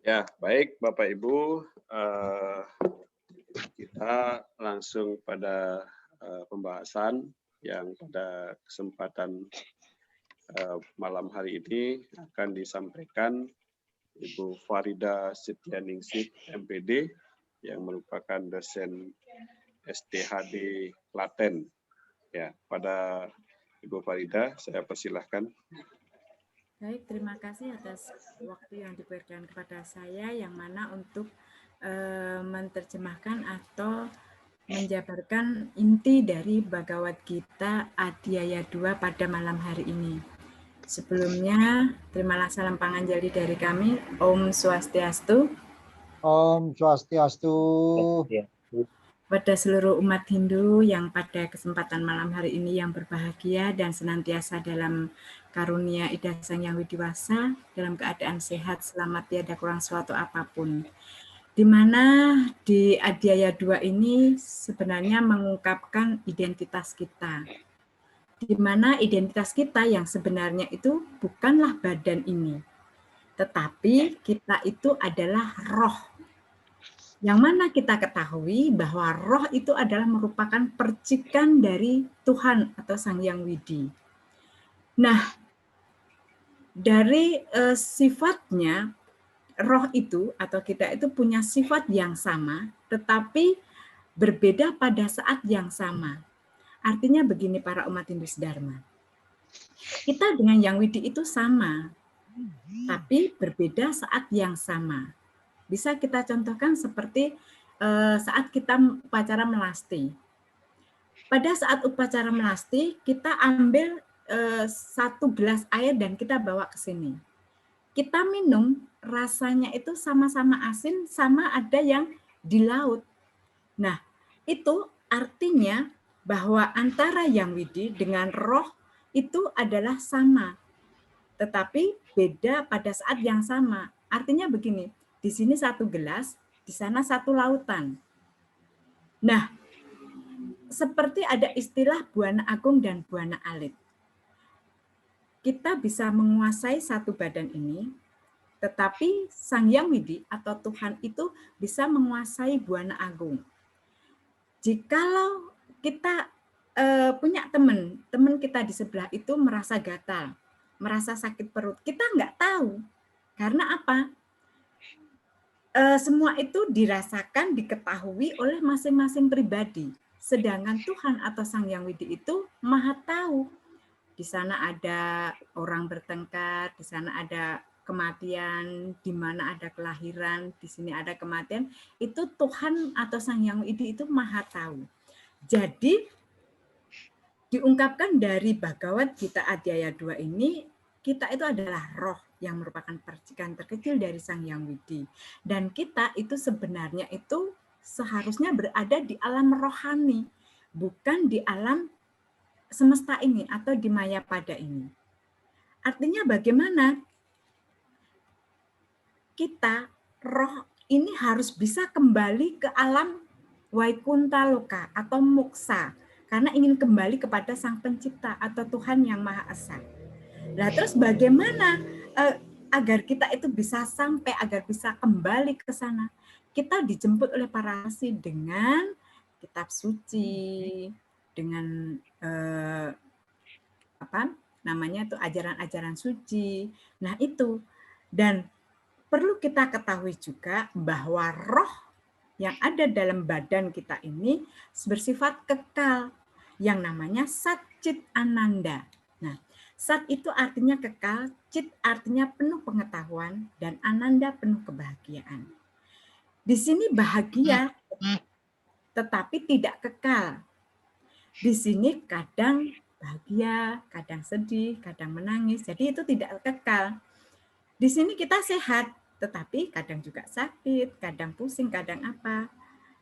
Ya, baik Bapak Ibu, kita langsung pada pembahasan yang pada kesempatan malam hari ini akan disampaikan Ibu Farida Setianingsih, MPD, yang merupakan dosen STHD Klaten. Ya, pada Ibu Farida, saya persilahkan. Baik, terima kasih atas waktu yang diberikan kepada saya yang mana untuk menerjemahkan atau menjabarkan inti dari Bhagavad Gita Adhyaya 2 pada malam hari ini. Sebelumnya, terimalah salam panganjali dari kami. Om Swastiastu. Om Swastiastu. Pada seluruh umat Hindu yang pada kesempatan malam hari ini yang berbahagia dan senantiasa dalam karunia Ida Sang Yang Widiwasa, dalam keadaan sehat, selamat, tiada kurang suatu apapun. Di mana di Adhyaya 2 ini sebenarnya mengungkapkan identitas kita. Di mana identitas kita yang sebenarnya itu bukanlah badan ini, tetapi kita itu adalah roh. Yang mana kita ketahui bahwa roh itu adalah merupakan percikan dari Tuhan atau Sang Yang Widi. Nah, dari sifatnya, roh itu atau kita itu punya sifat yang sama, tetapi berbeda pada saat yang sama. Artinya begini para umat Hindu Dharma. Kita dengan Yang Widi itu sama, tapi berbeda saat yang sama. Bisa kita contohkan seperti saat kita upacara melasti. Pada saat upacara melasti, kita ambil 1 gelas air dan kita bawa ke sini. Kita minum, rasanya itu sama-sama asin, sama ada yang di laut. Nah, itu artinya bahwa antara Yang Widi dengan roh itu adalah sama, tetapi beda pada saat yang sama. Artinya begini, di sini 1 gelas, di sana 1 lautan. Nah, seperti ada istilah Buana Agung dan Buana Alit. Kita bisa menguasai satu badan ini, tetapi Sang Yang Widi atau Tuhan itu bisa menguasai Buana Agung. Jikalau kita punya teman kita di sebelah itu merasa gatal, merasa sakit perut, kita nggak tahu. Karena apa? Semua itu dirasakan, diketahui oleh masing-masing pribadi. Sedangkan Tuhan atau Sang Yang Widi itu maha tahu. Di sana ada orang bertengkar, di sana ada kematian, di mana ada kelahiran, di sini ada kematian. Itu Tuhan atau Sang Yang Widi itu maha tahu. Jadi diungkapkan dari Bhagavad Gita Adhyaya 2 ini, kita itu adalah roh yang merupakan percikan terkecil dari Sang Yang Widi. Dan kita itu sebenarnya itu seharusnya berada di alam rohani, bukan di alam semesta ini atau di Mayapada ini. Artinya bagaimana kita, roh ini harus bisa kembali ke alam Vaikunta Loka atau moksa, karena ingin kembali kepada Sang Pencipta atau Tuhan Yang Maha Esa. Nah, terus bagaimana agar kita itu bisa sampai, agar bisa kembali ke sana? Kita dijemput oleh para rasi dengan kitab suci, dengan ajaran-ajaran suci. Nah, itu. Dan perlu kita ketahui juga bahwa roh yang ada dalam badan kita ini bersifat kekal, yang namanya Sat Chit Ananda. Nah, Sat itu artinya kekal, Chit artinya penuh pengetahuan, dan Ananda penuh kebahagiaan. Di sini bahagia, tetapi tidak kekal. Di sini kadang bahagia, kadang sedih, kadang menangis, jadi itu tidak kekal. Di sini kita sehat, tetapi kadang juga sakit, kadang pusing, kadang apa.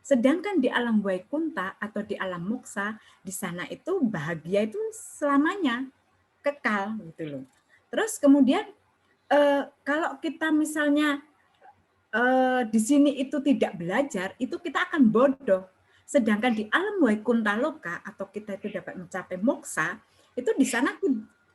Sedangkan di alam Vaikunta atau di alam moksa, di sana itu bahagia itu selamanya, kekal gitu loh. Terus kemudian kalau kita misalnya di sini itu tidak belajar, itu kita akan bodoh. Sedangkan di alam Vaikunta Loka atau kita itu dapat mencapai moksa, itu di sana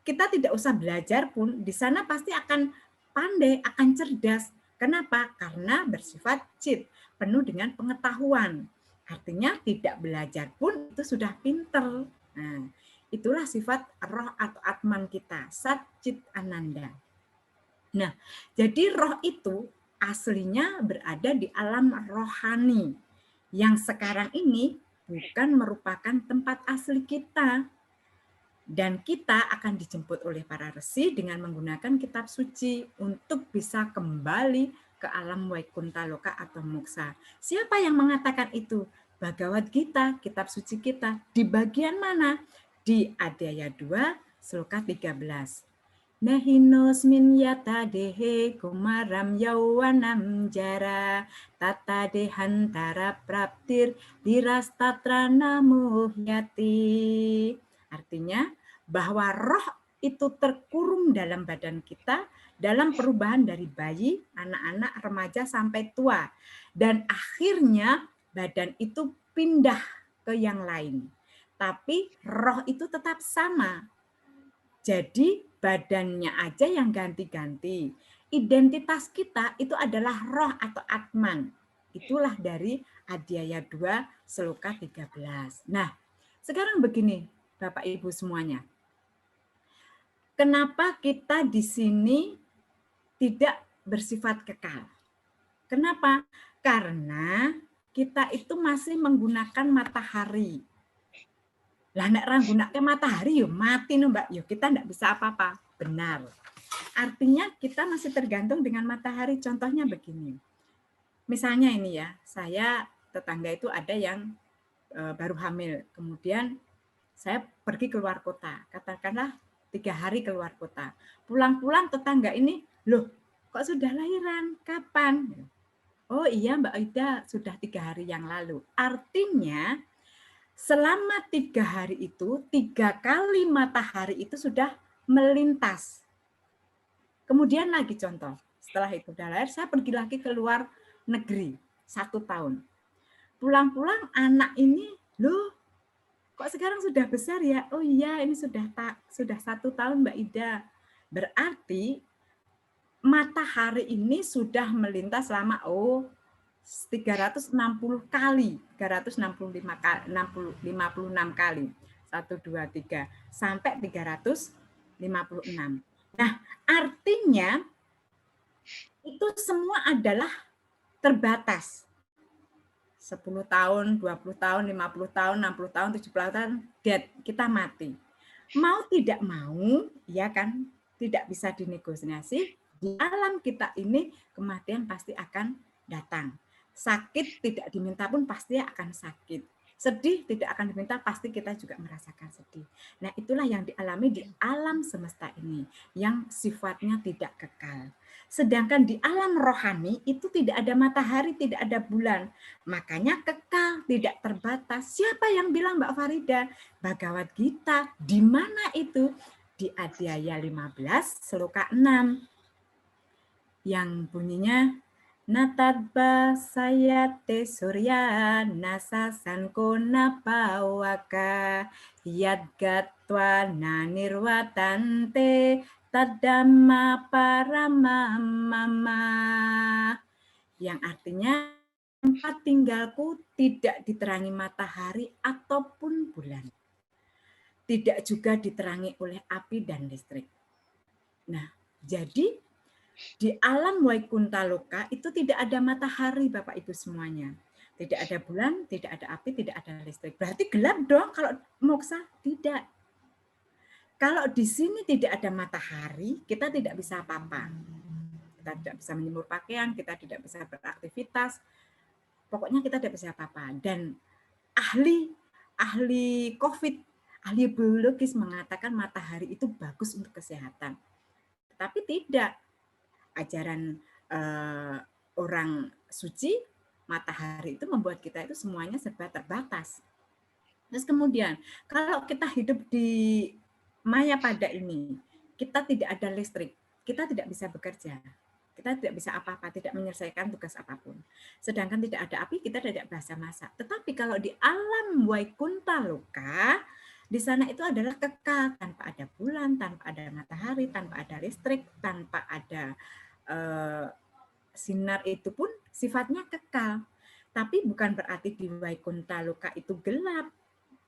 kita tidak usah belajar pun, di sana pasti akan pandai, akan cerdas. Kenapa? Karena bersifat cit, penuh dengan pengetahuan. Artinya tidak belajar pun itu sudah pinter. Nah, itulah sifat roh atau atman kita, Sat Cit Ananda. Nah, jadi roh itu aslinya berada di alam rohani yang sekarang ini bukan merupakan tempat asli kita. Dan kita akan dijemput oleh para resi dengan menggunakan kitab suci untuk bisa kembali ke alam Vaikunta Loka atau moksa. Siapa yang mengatakan itu? Bhagavad Gita, kitab suci kita. Di bagian mana? Di Adhyaya 2, sloka 13. Nahinosmin yata dehe kumaram yawanam jara tata dehantara praptir dirastatra namuhyati. Artinya bahwa roh itu terkurung dalam badan kita dalam perubahan dari bayi, anak-anak, remaja sampai tua. Dan akhirnya badan itu pindah ke yang lain. Tapi roh itu tetap sama. Jadi badannya aja yang ganti-ganti. Identitas kita itu adalah roh atau atman. Itulah dari Adhyaya 2 sloka 13. Nah, sekarang begini Bapak Ibu semuanya. Kenapa kita di sini tidak bersifat kekal? Kenapa? Karena kita itu masih menggunakan matahari. Lah nek ra nggunakake matahari yo mati no Mbak, yo kita enggak bisa apa-apa. Benar. Artinya kita masih tergantung dengan matahari. Contohnya begini. Misalnya ini ya, saya tetangga itu ada yang baru hamil. Kemudian saya pergi keluar kota. Katakanlah 3 hari keluar kota. Pulang-pulang tetangga ini, loh kok sudah lahiran? Kapan? Oh iya Mbak Ida, sudah 3 hari yang lalu. Artinya selama 3 hari itu, 3 kali matahari itu sudah melintas. Kemudian lagi contoh, setelah itu udah lahir, saya pergi lagi ke luar negeri 1 tahun. Pulang-pulang anak ini, loh kok sekarang sudah besar ya? Oh iya, ini sudah 1 tahun Mbak Ida. Berarti matahari ini sudah melintas selama 360 kali, 365 kali, 56 kali. 1, 2, 3, sampai 356. Nah, artinya itu semua adalah terbatas. 10 tahun, 20 tahun, 50 tahun, 60 tahun, 70 tahun, dead, kita mati. Mau tidak mau, ya kan, tidak bisa dinegosiasi, di alam kita ini kematian pasti akan datang. Sakit tidak diminta pun pasti akan sakit. Sedih tidak akan diminta, pasti kita juga merasakan sedih. Nah, itulah yang dialami di alam semesta ini, yang sifatnya tidak kekal. Sedangkan di alam rohani itu tidak ada matahari, tidak ada bulan. Makanya kekal, tidak terbatas. Siapa yang bilang Mbak Farida? Bhagavad Gita. Di mana itu? Di Adhyaya 15, sloka 6. Yang bunyinya, Natadba sayate surya nasa sanko napawaka yadgatwa nanirwatante tadamma paramamama. Yang artinya tempat tinggalku tidak diterangi matahari ataupun bulan. Tidak juga diterangi oleh api dan listrik. Nah, jadi di alam Vaikunta Loka itu tidak ada matahari Bapak Ibu semuanya. Tidak ada bulan, tidak ada api, tidak ada listrik. Berarti gelap dong kalau moksa? Tidak. Kalau di sini tidak ada matahari, kita tidak bisa apa-apa. Kita tidak bisa menjemur pakaian, kita tidak bisa beraktivitas. Pokoknya kita tidak bisa apa-apa. Dan ahli COVID, ahli biologis mengatakan matahari itu bagus untuk kesehatan. Tapi tidak. Ajaran orang suci, matahari itu membuat kita itu semuanya serba terbatas. Terus kemudian, kalau kita hidup di Mayapada ini, kita tidak ada listrik, kita tidak bisa bekerja, kita tidak bisa apa-apa, tidak menyelesaikan tugas apapun. Sedangkan tidak ada api, kita tidak bisa masak. Tetapi kalau di alam Vaikunta Loka, di sana itu adalah kekal, tanpa ada bulan, tanpa ada matahari, tanpa ada listrik, tanpa ada sinar itu pun sifatnya kekal. Tapi bukan berarti di Waikunta Loka itu gelap.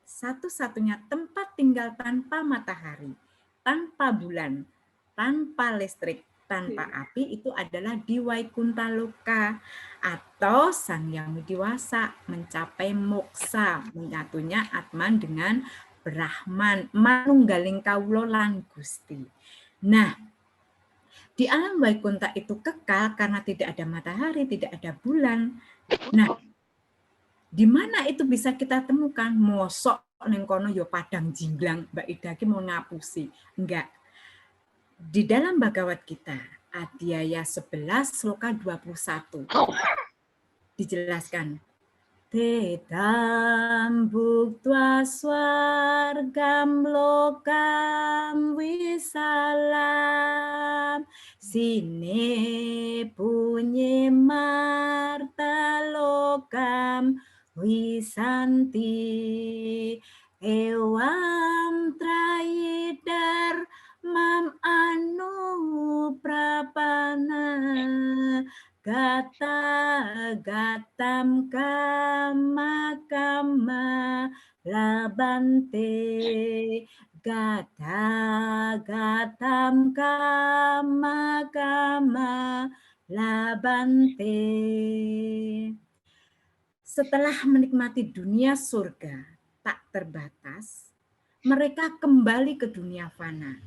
Satu-satunya tempat tinggal tanpa matahari, tanpa bulan, tanpa listrik, tanpa api itu adalah di Waikunta Loka atau Sang Hyang Widiwasa, mencapai moksa, menyatunya Atman dengan Brahman, manunggaling kawula lan Gusti. Nah, di alam Waikunta itu kekal karena tidak ada matahari, tidak ada bulan. Nah, di mana itu bisa kita temukan? Mosok ning kono ya padang jinglang, Mbak Ida ki mau ngapusi. Enggak. Di dalam Bhagavad Gita, Adhyaya 11 sloka 21 dijelaskan. Tedam bhuktva swargam lokam visalam sine punye marta lokam wisanti ewam trayidar mam anu prapana gata gatam kama kama labante gata gatam kama kama labante. Setelah menikmati dunia surga tak terbatas, mereka kembali ke dunia fana.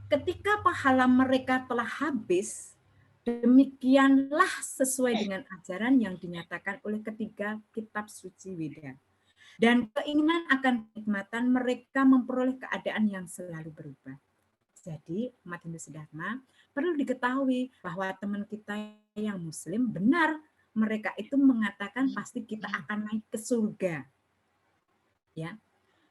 Ketika pahala mereka telah habis, demikianlah sesuai dengan ajaran yang dinyatakan oleh ketiga kitab suci Weda. Dan keinginan akan kenikmatan mereka memperoleh keadaan yang selalu berubah. Jadi, umat Hindu Sedharma, perlu diketahui bahwa teman kita yang Muslim benar, mereka itu mengatakan pasti kita akan naik ke surga. Ya,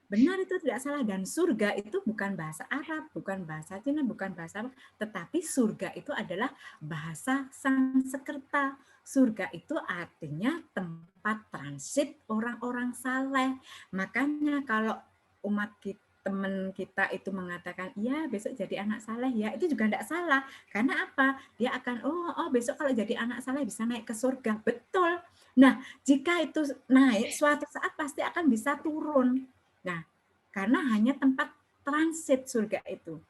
benar, itu tidak salah. Dan surga itu bukan bahasa Arab, bukan bahasa Cina, bukan bahasa apa, tetapi surga itu adalah bahasa Sanskerta. Surga itu artinya tempat transit orang-orang saleh. Makanya kalau umat kita, teman kita itu mengatakan, iya besok jadi anak saleh ya, itu juga tidak salah. Karena apa? Dia akan, oh besok kalau jadi anak saleh bisa naik ke surga. Betul. Nah, jika itu naik, suatu saat pasti akan bisa turun. Nah, karena hanya tempat transit surga itu.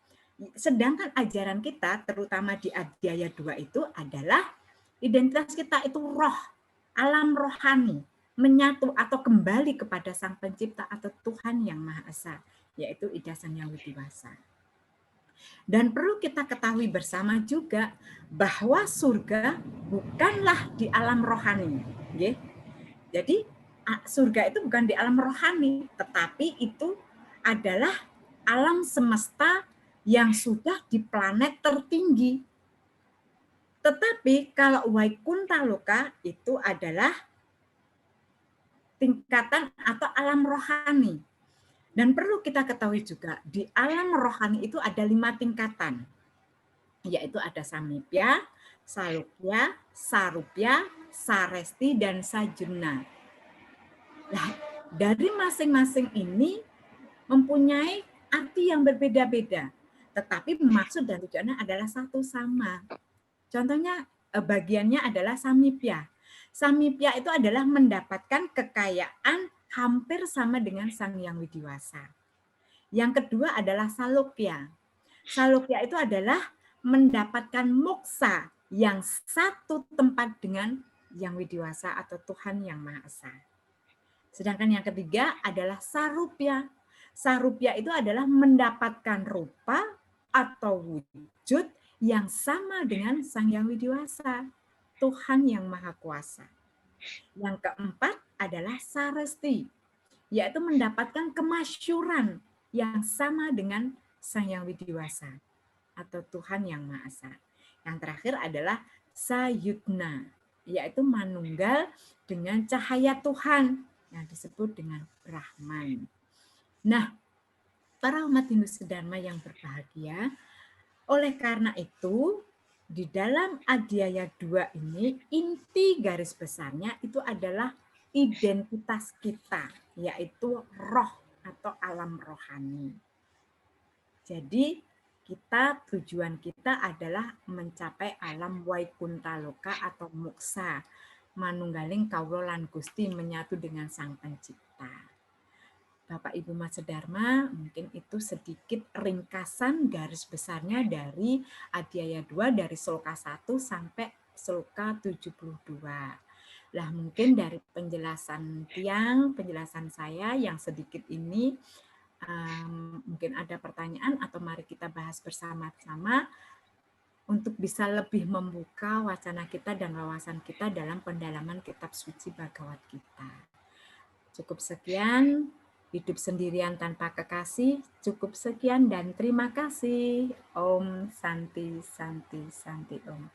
Sedangkan ajaran kita, terutama di Adhyaya 2 itu adalah identitas kita itu roh, alam rohani, menyatu atau kembali kepada Sang Pencipta atau Tuhan Yang Maha Esa, yaitu Ida Sang Hyang Widiwasa. Dan perlu kita ketahui bersama juga bahwa surga bukanlah di alam rohani. Jadi surga itu bukan di alam rohani, tetapi itu adalah alam semesta yang sudah di planet tertinggi. Tetapi kalau Waikunta Loka itu adalah tingkatan atau alam rohani. Dan perlu kita ketahui juga, di alam rohani itu ada 5 tingkatan, yaitu ada Samipya, Salukya, Sarupya, Saresti, dan Sajuna. Nah, dari masing-masing ini mempunyai arti yang berbeda-beda, tetapi maksud dan tujuannya adalah satu sama. Contohnya bagiannya adalah Samipya. Samipya itu adalah mendapatkan kekayaan hampir sama dengan Sang Hyang Widiwasa. Yang kedua adalah Salukya. Salukya itu adalah mendapatkan moksa yang satu tempat dengan Yang Widiwasa atau Tuhan Yang Maha Esa. Sedangkan yang ketiga adalah Sarupya. Sarupya itu adalah mendapatkan rupa atau wujud yang sama dengan Sang Hyang Widiwasa, Tuhan Yang Maha Kuasa. Yang keempat adalah Saresti, yaitu mendapatkan kemasyuran yang sama dengan Sang Hyang Widiwasa atau Tuhan Yang Maha Esa. Yang terakhir adalah Sayudna, yaitu manunggal dengan cahaya Tuhan yang disebut dengan Brahman. Nah, para umat Hindu Sedharma yang berbahagia, oleh karena itu, di dalam Adhyaya 2 ini, inti garis besarnya itu adalah identitas kita, yaitu roh atau alam rohani. Jadi, tujuan kita adalah mencapai alam Waikunthaloka atau moksa, manunggaling kawula lan Gusti menyatu dengan Sang Pencipta. Bapak Ibu Mas Dharma, mungkin itu sedikit ringkasan garis besarnya dari Adhyaya 2 dari sloka 1 sampai sloka 72. Lah mungkin dari penjelasan penjelasan saya yang sedikit ini, mungkin ada pertanyaan atau mari kita bahas bersama-sama untuk bisa lebih membuka wacana kita dan wawasan kita dalam pendalaman kitab suci Bhagavad Gita. Cukup sekian, hidup sendirian tanpa kekasih, cukup sekian dan terima kasih. Om Santi Santi Santi Om.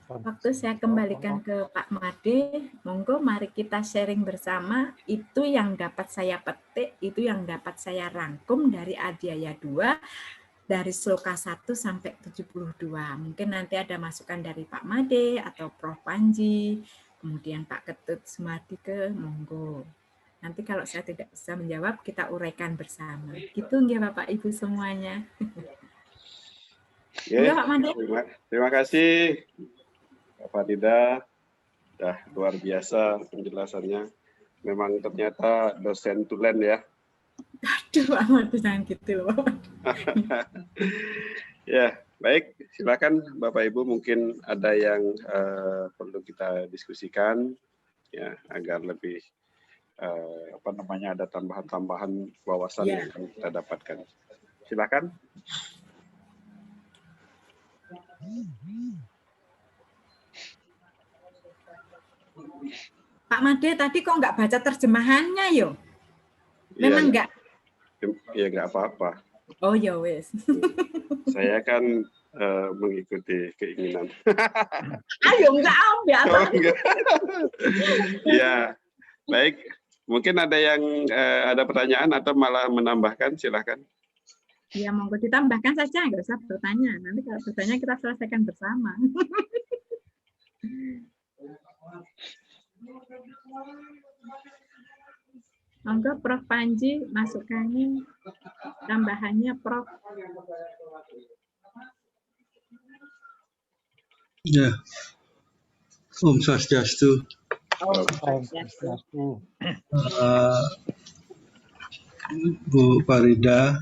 Waktu saya kembalikan ke Pak Made, monggo mari kita sharing bersama. Itu yang dapat saya petik, itu yang dapat saya rangkum dari Adhyaya 2, dari sloka 1 sampai 72. Mungkin nanti ada masukan dari Pak Made atau Prof. Panji, kemudian Pak Ketut Sumardike, monggo. Nanti kalau saya tidak bisa menjawab, kita uraikan bersama. Gitu nggih Bapak Ibu semuanya. Ya, Pak Made. terima kasih Pak Farida, dah luar biasa penjelasannya. Memang ternyata dosen tulen ya. Aduh, Pak Made jangan gitu loh. Ya, baik. Silakan Bapak Ibu, mungkin ada yang perlu kita diskusikan ya agar lebih ada tambahan-tambahan wawasan yang kita dapatkan. Silakan. Pak Made tadi kok nggak baca terjemahannya yo? Memang nggak? Ya nggak apa-apa. Oh ya wes. Saya kan mengikuti keinginan. Ayo enggak ambil. Oh, enggak. Ya, baik. Mungkin ada yang ada pertanyaan atau malah menambahkan, silakan. Ya monggo ditambahkan saja, nggak usah bertanya. Nanti kalau bertanya kita selesaikan bersama. Monggo Prof. Panji masukannya, tambahannya Prof. Ya, Om Swastiastu. Bu Farida,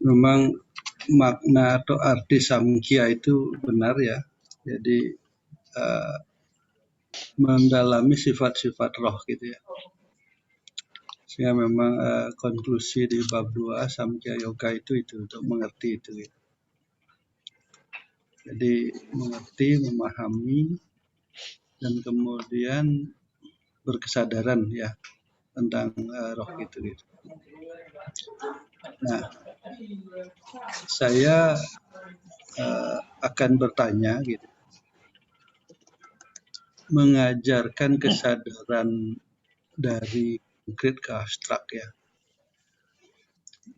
memang makna atau arti samkhya itu benar ya. Jadi mendalami sifat-sifat roh gitu ya. Sehingga memang konklusi di bab 2 Samkhya Yoga itu untuk mengerti itu. Gitu. Jadi mengerti, memahami, dan kemudian berkesadaran ya tentang roh gitu. Nah, saya akan bertanya gitu, mengajarkan kesadaran dari konkret ke abstrak ya,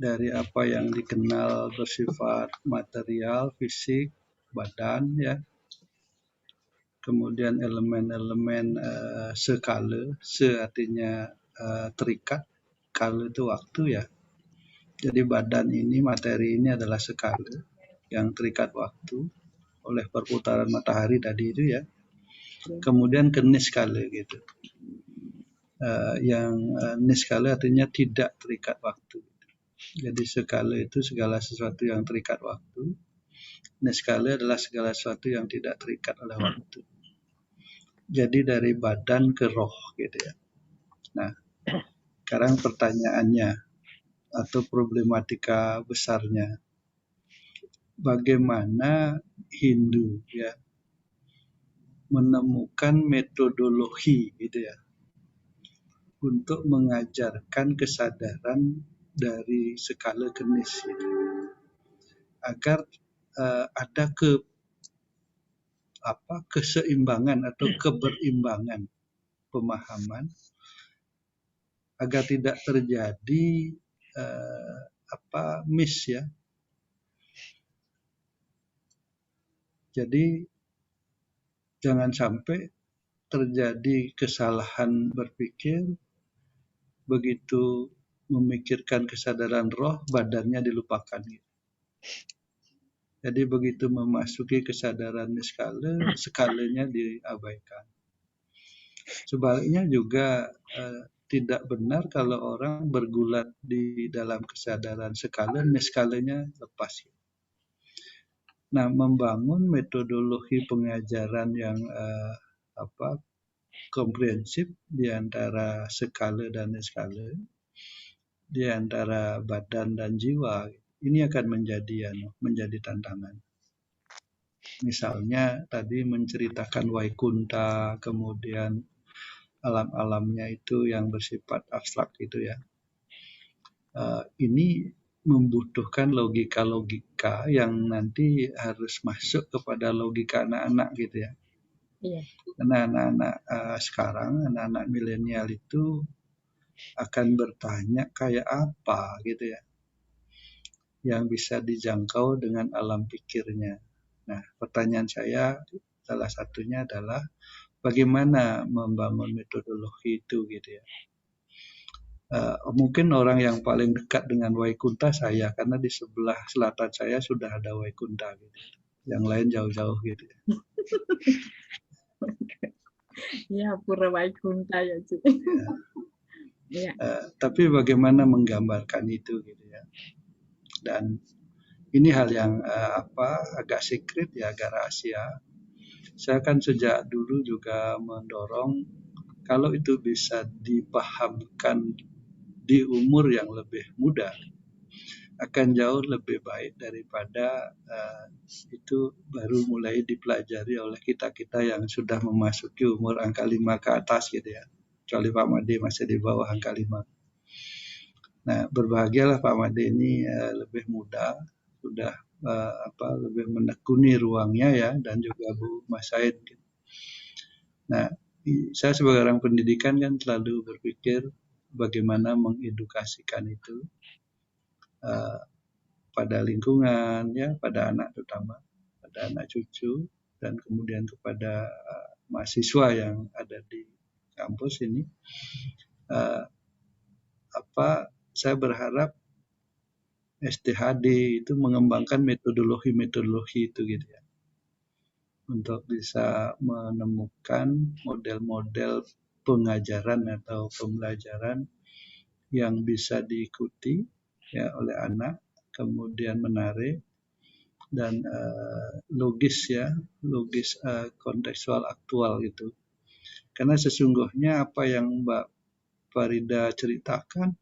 dari apa yang dikenal bersifat material, fisik, badan ya, kemudian elemen-elemen sekala, artinya terikat, kala itu waktu ya. Jadi badan ini, materi ini adalah sekala yang terikat waktu oleh perputaran matahari tadi itu ya. Kemudian ke niskala gitu. Yang niskala artinya tidak terikat waktu. Jadi sekala itu segala sesuatu yang terikat waktu. Niskala adalah segala sesuatu yang tidak terikat oleh waktu. Jadi dari badan ke roh gitu ya. Nah, sekarang pertanyaannya atau problematika besarnya, bagaimana Hindu ya menemukan metodologi gitu ya untuk mengajarkan kesadaran dari skala kenis gitu, agar ada keseimbangan atau keberimbangan pemahaman, agar tidak terjadi miss ya. Jadi jangan sampai terjadi kesalahan berpikir begitu memikirkan kesadaran roh, badannya dilupakan. Jadi begitu memasuki kesadaran niskala, skalanya diabaikan. Sebaliknya juga tidak benar kalau orang bergulat di dalam kesadaran skala, niskalanya lepas. Nah, membangun metodologi pengajaran yang komprehensif di antara skala dan niskala, di antara badan dan jiwa, ini akan menjadi tantangan. Misalnya tadi menceritakan Waikunta, kemudian alam-alamnya itu yang bersifat abstrak gitu ya. Ini membutuhkan logika-logika yang nanti harus masuk kepada logika anak-anak gitu ya. Iya. Karena anak-anak sekarang, anak-anak milenial itu akan bertanya kayak apa gitu ya, yang bisa dijangkau dengan alam pikirnya. Nah, pertanyaan saya salah satunya adalah bagaimana membangun metodologi itu gitu ya. Mungkin orang yang paling dekat dengan Waikunta saya, karena di sebelah selatan saya sudah ada Waikunta gitu. Yang lain jauh-jauh gitu ya. Ya, Pura Waikunta ya, Ci. Ya. Tapi bagaimana menggambarkan itu gitu ya. Dan ini hal yang agak secret ya, agak rahasia. Saya kan sejak dulu juga mendorong kalau itu bisa dipahamkan di umur yang lebih muda, akan jauh lebih baik daripada itu baru mulai dipelajari oleh kita-kita yang sudah memasuki umur angka 5 ke atas gitu ya. Kecuali Pak Made masih di bawah angka 5. Nah, berbahagialah Pak Made ini lebih muda, sudah lebih menekuni ruangnya ya, dan juga Bu Mas Said. Nah, saya sebagai orang pendidikan kan selalu berpikir bagaimana mengedukasikan itu pada lingkungan ya, pada anak terutama, pada anak cucu, dan kemudian kepada mahasiswa yang ada di kampus ini. Saya berharap STHD itu mengembangkan metodologi-metodologi itu gitu ya, untuk bisa menemukan model-model pengajaran atau pembelajaran yang bisa diikuti ya oleh anak, kemudian menarik dan logis kontekstual aktual gitu. Karena sesungguhnya apa yang Mbak Farida ceritakan,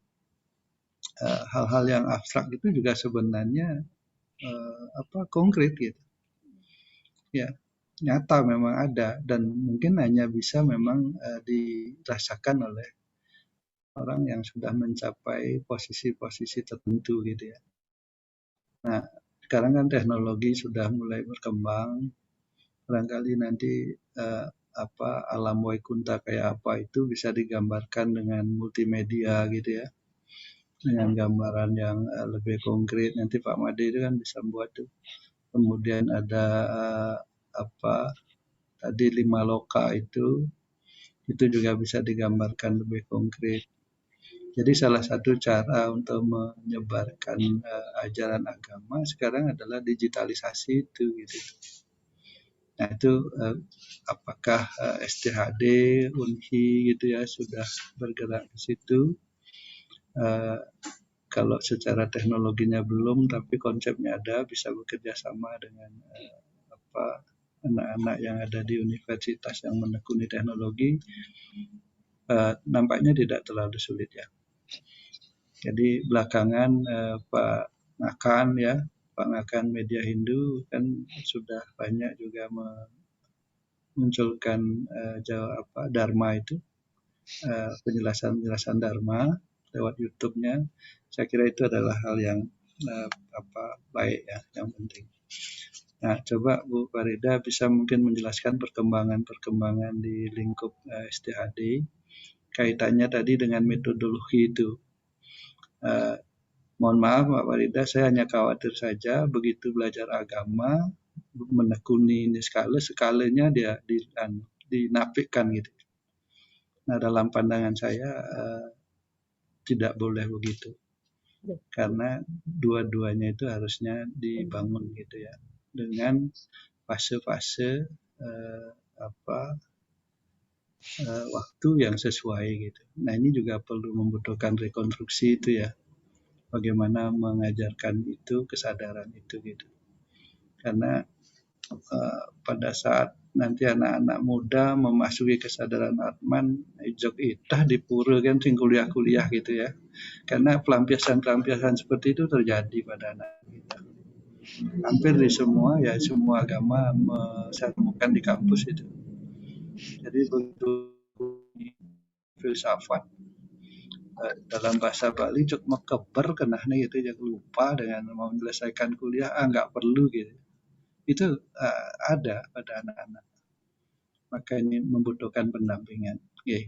hal-hal yang abstrak itu juga sebenarnya konkret gitu. Ya, nyata memang ada dan mungkin hanya bisa memang dirasakan oleh orang yang sudah mencapai posisi-posisi tertentu gitu ya. Nah, sekarang kan teknologi sudah mulai berkembang. Barangkali nanti alam Waikunta kayak apa itu bisa digambarkan dengan multimedia gitu ya. Dengan gambaran yang lebih konkret. Nanti Pak Made itu kan bisa buat tuh. Kemudian ada tadi 5 loka itu juga bisa digambarkan lebih konkret. Jadi salah satu cara untuk menyebarkan ajaran agama sekarang adalah digitalisasi itu gitu. Nah itu apakah STHD, UNHI gitu ya sudah bergerak ke situ? Kalau secara teknologinya belum, tapi konsepnya ada, bisa bekerja sama dengan anak-anak yang ada di universitas yang menekuni teknologi, nampaknya tidak terlalu sulit ya. Jadi belakangan Pak Ngakan Media Hindu kan sudah banyak juga memunculkan Dharma itu, penjelasan Dharma lewat YouTube-nya. Saya kira itu adalah hal yang baik ya, yang penting. Nah, coba Bu Farida bisa mungkin menjelaskan perkembangan di lingkup STHD, kaitannya tadi dengan metodologi itu. Mohon maaf Mbak Farida, saya hanya khawatir saja begitu belajar agama, menekuni ini skalanya dia dinafikan gitu. Nah, dalam pandangan saya tidak boleh begitu. Karena dua-duanya itu harusnya dibangun gitu ya, dengan fase-fase waktu yang sesuai gitu. Nah ini juga perlu membutuhkan rekonstruksi itu ya, bagaimana mengajarkan itu, kesadaran itu gitu. Karena pada saat nanti anak-anak muda memasuki kesadaran Atman, ijok itah di pura kan sing kuliah-kuliah gitu ya. Karena pelampiasan-pelampiasan seperti itu terjadi pada anak kita. Hampir di semua agama menemukan di kampus itu. Jadi begitu filsafat dalam bahasa Bali cuk mekeber kenahnya gitu, jangan lupa dengan mau menyelesaikan kuliah nggak perlu gitu. Itu ada pada anak-anak. Maka ini membutuhkan pendampingan. Okay.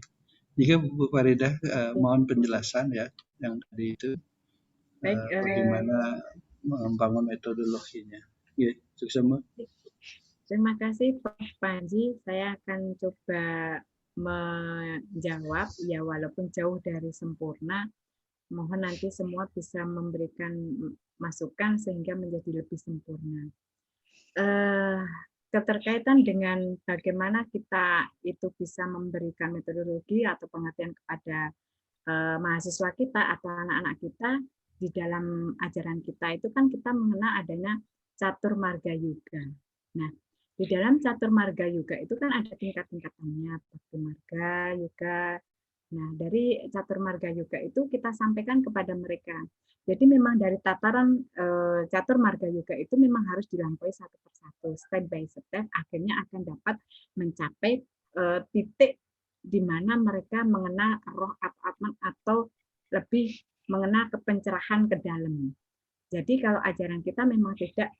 Jika Bu Faridah mohon penjelasan ya yang tadi itu bagaimana membangun metodologinya. Okay. Sukses. Terima kasih Pak Panji. Saya akan coba menjawab ya, walaupun jauh dari sempurna. Mohon nanti semua bisa memberikan masukan sehingga menjadi lebih sempurna. Keterkaitan dengan bagaimana kita itu bisa memberikan metodologi atau pengertian kepada mahasiswa kita atau anak-anak kita di dalam ajaran kita itu kan kita mengenal adanya catur marga yuga. Nah, di dalam catur marga yuga itu kan ada tingkat-tingkatannya, bhakti marga yuga. Nah, dari catur marga yuga itu kita sampaikan kepada mereka. Jadi memang dari tataran catur marga yuga itu memang harus dilampaui satu persatu, step by step, akhirnya akan dapat mencapai titik di mana mereka mengenal roh Atman atau lebih mengenal kepencerahan ke dalam. Jadi kalau ajaran kita memang tidak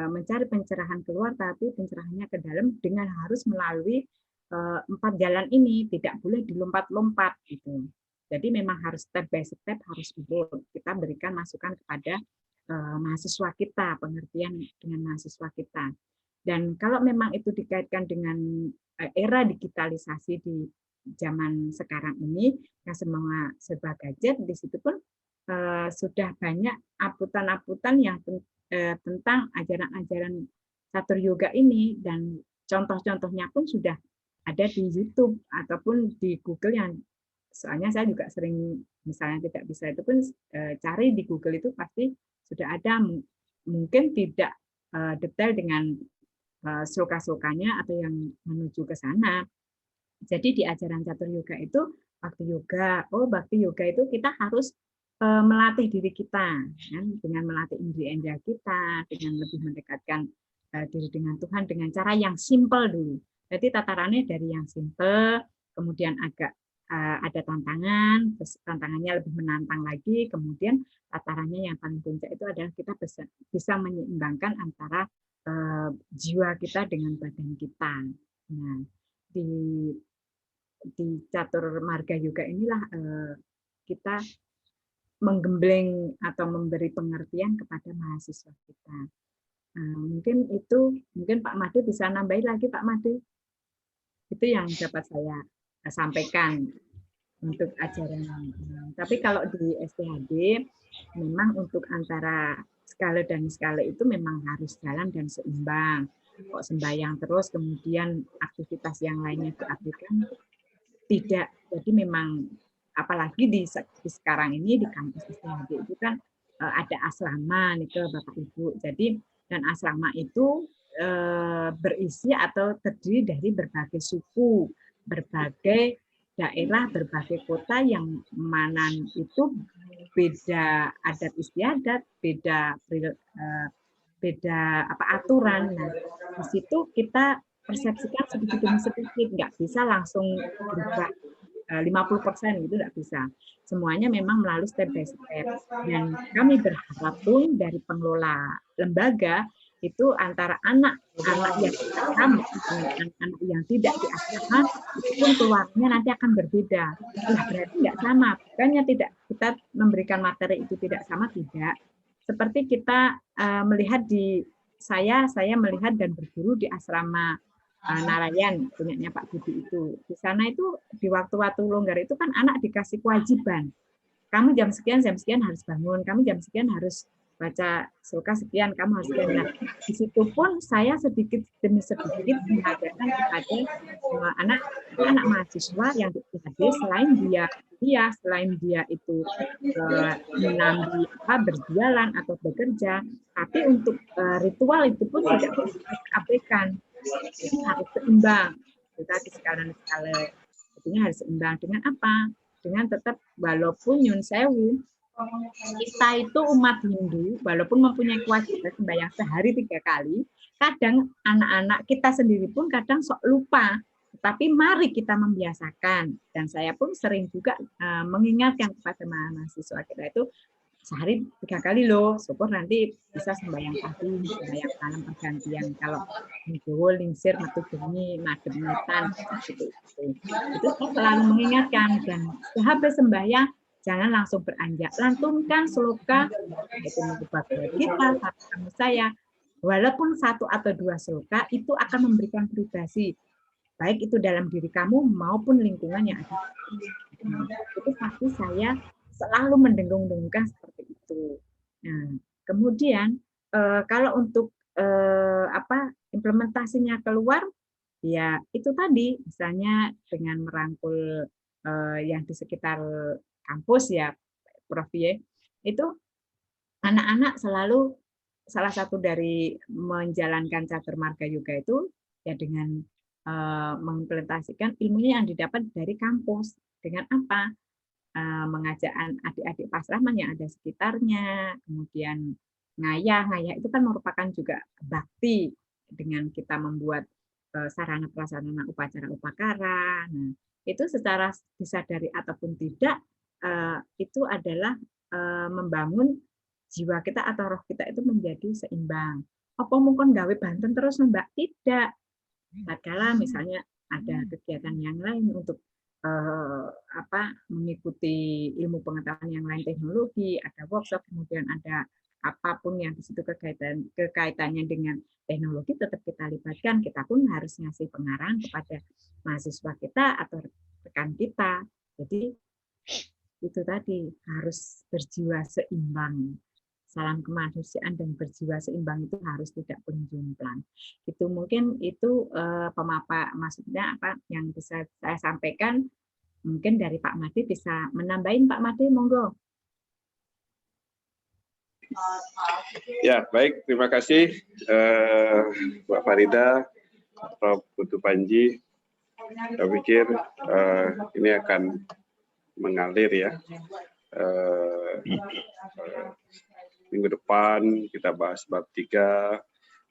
mencari pencerahan keluar, tapi pencerahannya ke dalam dengan harus melalui 4 jalan ini, tidak boleh dilompat-lompat gitu. Jadi memang harus step by step, harus urut. Kita berikan masukan kepada mahasiswa kita, pengertian dengan mahasiswa kita. Dan kalau memang itu dikaitkan dengan era digitalisasi di zaman sekarang ini, yang semua serba gadget, di situ pun sudah banyak aputan-aputan yang tentang ajaran-ajaran catur yoga ini, dan contoh-contohnya pun sudah ada di YouTube ataupun di Google, yang soalnya saya juga sering misalnya tidak bisa itu pun cari di Google, itu pasti sudah ada, mungkin tidak detail dengan sloka-slokanya atau yang menuju ke sana. Jadi di ajaran catur yoga itu bhakti yoga. Oh, bhakti yoga itu kita harus melatih diri kita, kan? Dengan melatih indera-indera kita, dengan lebih mendekatkan diri dengan Tuhan dengan cara yang simpel dulu. Jadi tatarannya dari yang simpel, kemudian agak ada tantangan, terus tantangannya lebih menantang lagi, kemudian tatarannya yang paling puncak itu adalah kita bisa menyeimbangkan antara jiwa kita dengan badan kita. Nah, di catur marga yoga inilah kita menggembleng atau memberi pengertian kepada mahasiswa kita. Mungkin Pak Made bisa nambahin lagi, Pak Made. Itu yang dapat saya sampaikan untuk ajaran. Tapi kalau di STHD memang untuk antara skala dan skala itu memang harus jalan dan seimbang. Kok sembahyang terus kemudian aktivitas yang lainnya diabaikan, tidak. Jadi memang apalagi di sekarang ini di kampus STHD itu kan ada asrama nih ke Bapak Ibu. Jadi dan asrama itu berisi atau terdiri dari berbagai suku, berbagai daerah, berbagai kota yang mana itu beda adat istiadat, beda aturan. Nah, di situ kita persepsikan sedikit demi sedikit, nggak bisa langsung berubah 50% gitu, nggak bisa. Semuanya memang melalui step by step. Dan kami berharap pun dari pengelola lembaga itu antara anak-anak yang asrama dengan anak-anak yang tidak di asrama itu pun keluarnya nanti akan berbeda. Nah, berarti nggak sama. Bukannya tidak kita memberikan materi itu tidak sama, tidak. Seperti kita melihat saya melihat dan berguru di asrama Narayan punyanya Pak Budi itu. Di sana itu di waktu-waktu longgar itu kan anak dikasih kewajiban. kamu jam sekian harus bangun, kamu jam sekian harus baca sloka sekian, kamu harus sekian. Nah, di situ pun saya sedikit demi sedikit mengajarkan kepada anak mahasiswa yang di PhD, selain dia itu menambi berjualan atau bekerja, tapi untuk ritual itu pun tidak boleh diabaikan. Jadi harus seimbang. Itu tadi skala. Artinya harus seimbang dengan apa? Dengan tetap walaupun nyun sewu, kita itu umat Hindu, walaupun mempunyai kewajiban sembahyang sehari 3 kali, kadang anak-anak kita sendiri pun kadang sok lupa. Tapi mari kita membiasakan. Dan saya pun sering juga mengingatkan kepada mahasiswa kita itu sehari 3 kali loh, syukur nanti bisa sembahyang pagi, sembahyang malam pergantian. Kalau minggu lingsir, metu bengi, madem ngetan, gitu. Itu saya selalu mengingatkan, dan sehabis sembahyang jangan langsung beranjak, lantunkan sloka, yaitu mengubah kita, kamu saya, walaupun 1 atau 2 sloka itu akan memberikan privasi, baik itu dalam diri kamu maupun lingkungan yang ada. Itu pasti saya selalu mendengung-dengungkan seperti itu. Nah, kemudian kalau untuk implementasinya keluar, ya itu tadi, misalnya dengan merangkul yang di sekitar kampus ya, Prof. Itu anak-anak selalu salah satu dari menjalankan catur marga yoga itu ya dengan mengimplementasikan ilmunya yang didapat dari kampus. Dengan apa? Mengajak adik-adik pasraman yang ada sekitarnya, kemudian ngayah itu kan merupakan juga bakti dengan kita membuat sarana prasarana upacara upakara. Nah, itu secara disadari ataupun tidak itu adalah membangun jiwa kita atau roh kita itu menjadi seimbang. Apa mungkin gawe banten terus Mbak? Tidak. Tatkala misalnya ada kegiatan yang lain untuk mengikuti ilmu pengetahuan yang lain, teknologi, ada workshop, kemudian ada apapun yang di situ kekaitannya dengan teknologi, tetap kita libatkan. Kita pun harus ngasih pengarahan kepada mahasiswa kita atau rekan kita. Jadi itu tadi, harus berjiwa seimbang. Salam kemanusiaan dan berjiwa seimbang itu harus tidak jomplang. Itu mungkin itu maksudnya apa yang bisa saya sampaikan. Mungkin dari Pak Made bisa menambahin, Pak Made, monggo. Ya, baik, terima kasih Mbak Farida, Prof. Putu Panji. Saya pikir ini akan mengalir ya. Minggu depan kita bahas bab 3,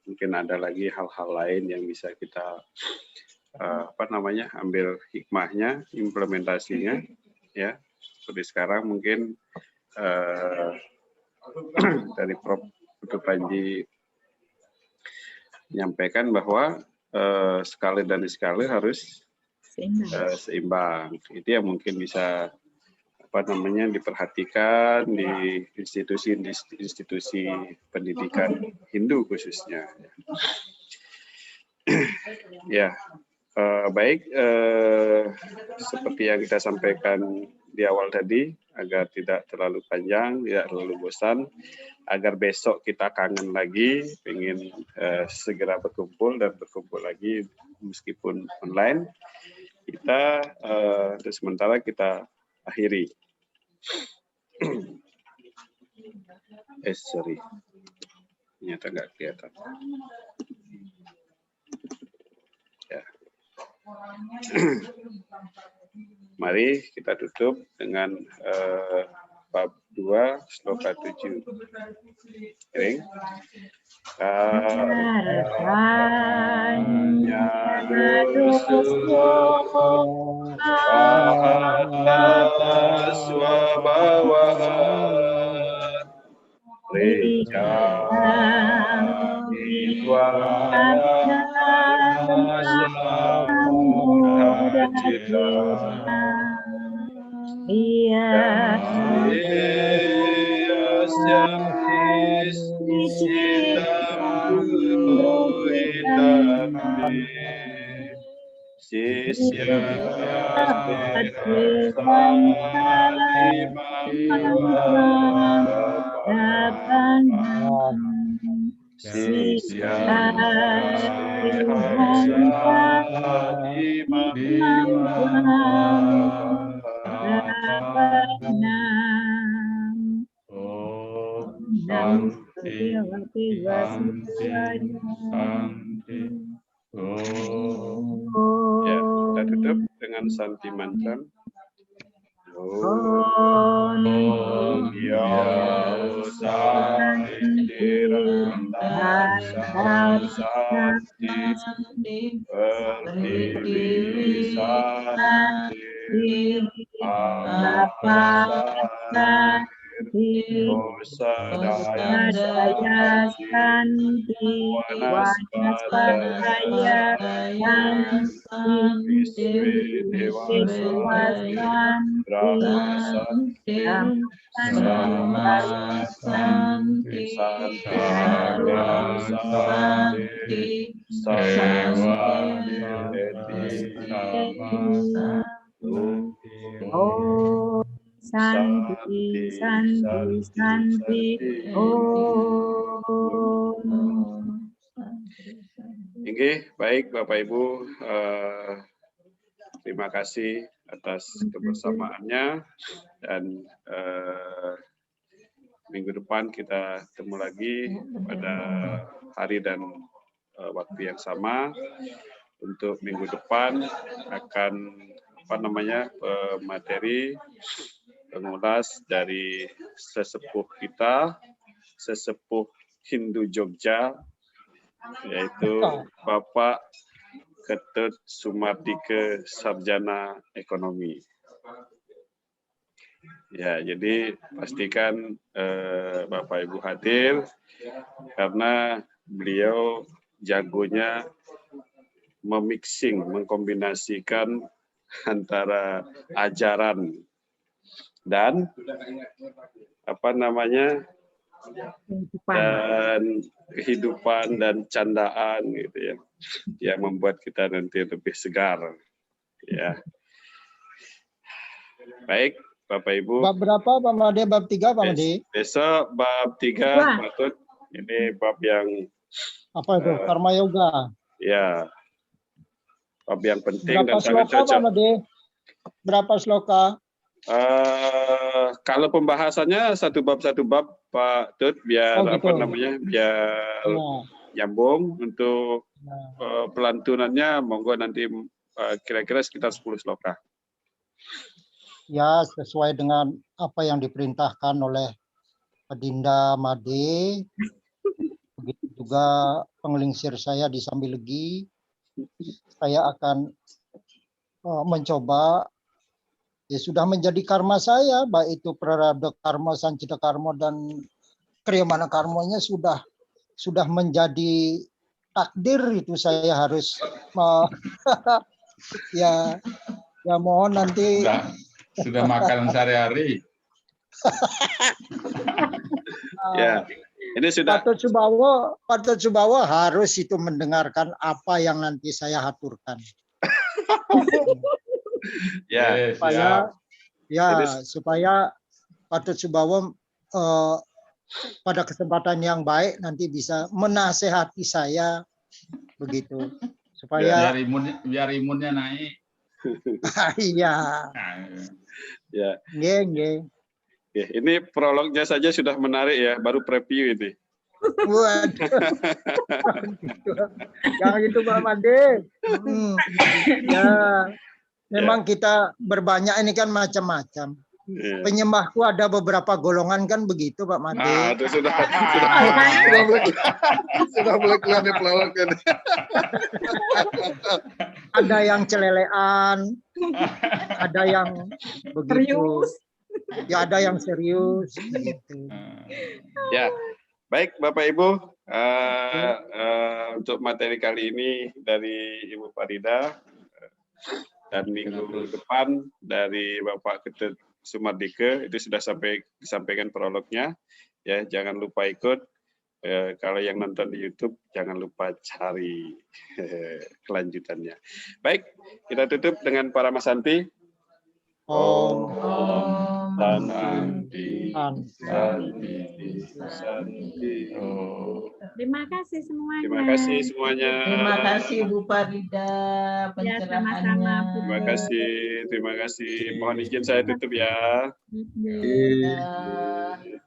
mungkin ada lagi hal-hal lain yang bisa kita ambil hikmahnya, implementasinya ya. Seperti sekarang mungkin dari Prof. Putu Panji menyampaikan bahwa skala dan skala harus seimbang. Itu yang mungkin bisa diperhatikan di institusi pendidikan Hindu khususnya. Ya, baik. Seperti yang kita sampaikan di awal tadi, agar tidak terlalu panjang, tidak terlalu bosan, agar besok kita kangen lagi, ingin segera berkumpul lagi meskipun online. Kita untuk sementara kita akhiri. Sorry, ternyata nggak kelihatan. Ya. Mari kita tutup dengan bab 2 sloka 7. Kering. Sisya Ya, kita tutup dengan Santi Mantra. Om Yo Santi Santi Pertiwi Santi Apa Dosa Daya Santi Wanaspataya Santi Dewa Brahma Santi Santi Oh, Santi, Santi, Santi. Oh. Oke, baik Bapak Ibu, terima kasih atas kebersamaannya dan minggu depan kita ketemu lagi pada hari dan waktu yang sama. Untuk minggu depan akan materi pengulas dari sesepuh kita, sesepuh Hindu Jogja, yaitu Bapak Ketut Sumardike Sarjana Ekonomi. Ya, jadi pastikan Bapak Ibu hadir karena beliau jagonya mengkombinasikan antara ajaran dan dan kehidupan dan candaan gitu ya, yang membuat kita nanti lebih segar ya. Baik Bapak Ibu. Bab berapa Pak Made? Bab 3 Pak Made? Besok bab 3 Patut. Ini bab yang apa itu? Karma Yoga. Ya. Bab yang penting berapa dan sangat cocok. Pak Made? Berapa sloka? Kalau pembahasannya satu bab Pak Tut, biar biar nyambung. Untuk pelantunannya monggo nanti kira-kira sekitar 10 sloka. Ya, sesuai dengan apa yang diperintahkan oleh Adinda Made. Begitu juga penglingsir saya di Sambilegi. Saya akan mencoba, ya sudah menjadi karma saya, baik itu Prarabdha karma, Sancita karma, dan Kriyamana karmanya sudah menjadi takdir. Itu saya harus ya mohon nanti sudah makan sehari-hari. Ya, ini sudah. Patut Subawa harus itu mendengarkan apa yang nanti saya haturkan. Ya, supaya Patut Subawa pada kesempatan yang baik nanti bisa menasehati saya begitu, supaya biar imunnya naik. Iya. Ya. Nggih. Ya, ini prolognya saja sudah menarik ya, baru preview ini. Waduh. Yang itu Pak Made. Ya, memang kita berbanyak ini kan macam-macam. Penyembahku ada beberapa golongan kan begitu Pak Made. Nah, itu sudah mulai keluar di prolognya. Ada yang celelean, ada yang begitu. Ya, ada yang serius gitu. Ya, baik Bapak Ibu, untuk materi kali ini dari Ibu Farida dan minggu depan dari Bapak Ketut Sumardike itu sudah disampaikan prolognya. Ya, jangan lupa ikut Kalau yang nonton di YouTube, jangan lupa cari kelanjutannya. Baik, kita tutup dengan para Mas Santi. Om Santi, Santi, Santi. Terima kasih semuanya. Terima kasih semuanya. Terima kasih Bu Farida Ya, sama-sama, Bu. pencerahannya. Terima kasih. Mohon izin saya tutup ya. Ya. Ya.